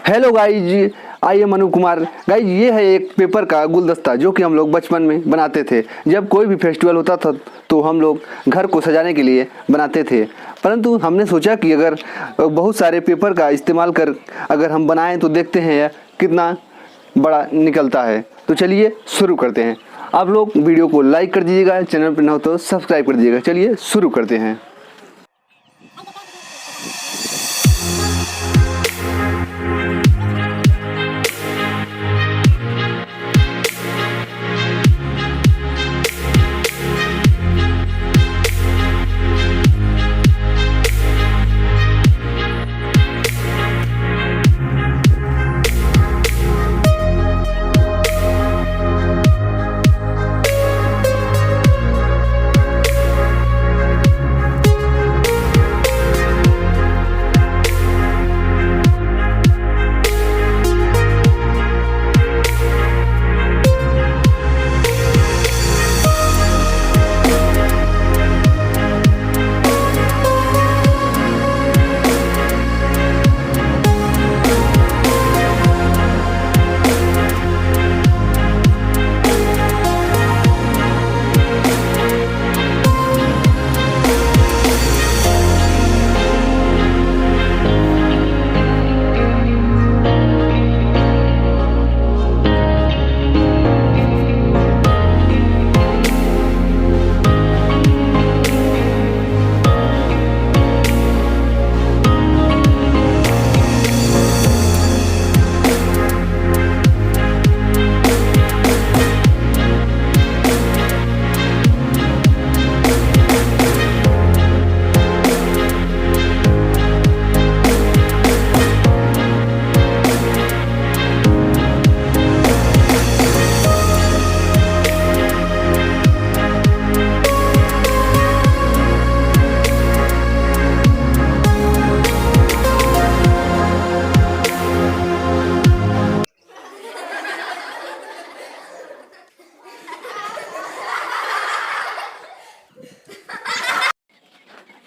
Hello guys, आइए Manu Kumar. Guys ये है एक पेपर का गुलदस्ता जो कि हम लोग बचपन में बनाते थे। जब कोई भी फेस्टिवल होता था तो हम लोग घर को सजाने के लिए बनाते थे। परंतु हमने सोचा कि अगर बहुत सारे पेपर का इस्तेमाल कर अगर हम बनाएं तो देखते हैं कितना बड़ा निकलता है। तो चलिए शुरू करते हैं। आप लोग वीडियो को लाइक कर दीजिएगा, चैनल पर न हो तो सब्सक्राइब कर दीजिएगा। चलिए शुरू करते हैं।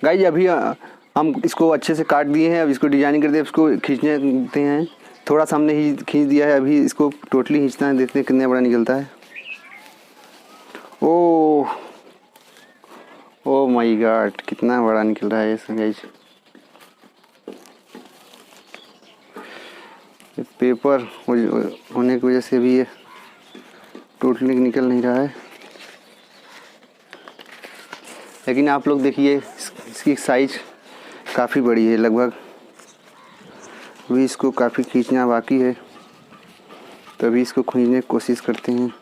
गाइज अभी हम इसको अच्छे से काट दिए हैं। अब इसको डिजाइनिंग करते हैं, इसको खींचने देते हैं। थोड़ा सा हमने ही खींच दिया है, अभी इसको टोटली खींचना है। देखते हैं कितना बड़ा निकलता है। ओह माय गॉड, कितना बड़ा निकल रहा है ये गाइज। पेपर होने की वजह से भी ये टोटली निकल नहीं रहा है। लेकिन आप लोग देखिए इसकी साइज काफ़ी बड़ी है, लगभग अभी इसको काफ़ी खींचना बाकी है। तो अभी इसको खींचने की कोशिश करते हैं।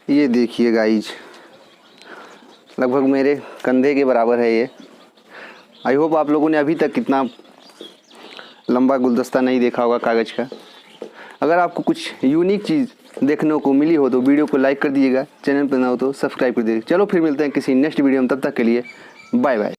ये देखिए गाइज, लगभग मेरे कंधे के बराबर है ये। आई होप आप लोगों ने अभी तक कितना लंबा गुलदस्ता नहीं देखा होगा कागज़ का। अगर आपको कुछ यूनिक चीज़ देखने को मिली हो तो वीडियो को लाइक कर दीजिएगा, चैनल पर ना हो तो सब्सक्राइब कर दीजिएगा। चलो फिर मिलते हैं किसी नेक्स्ट वीडियो में, तब तक के लिए बाय बाय।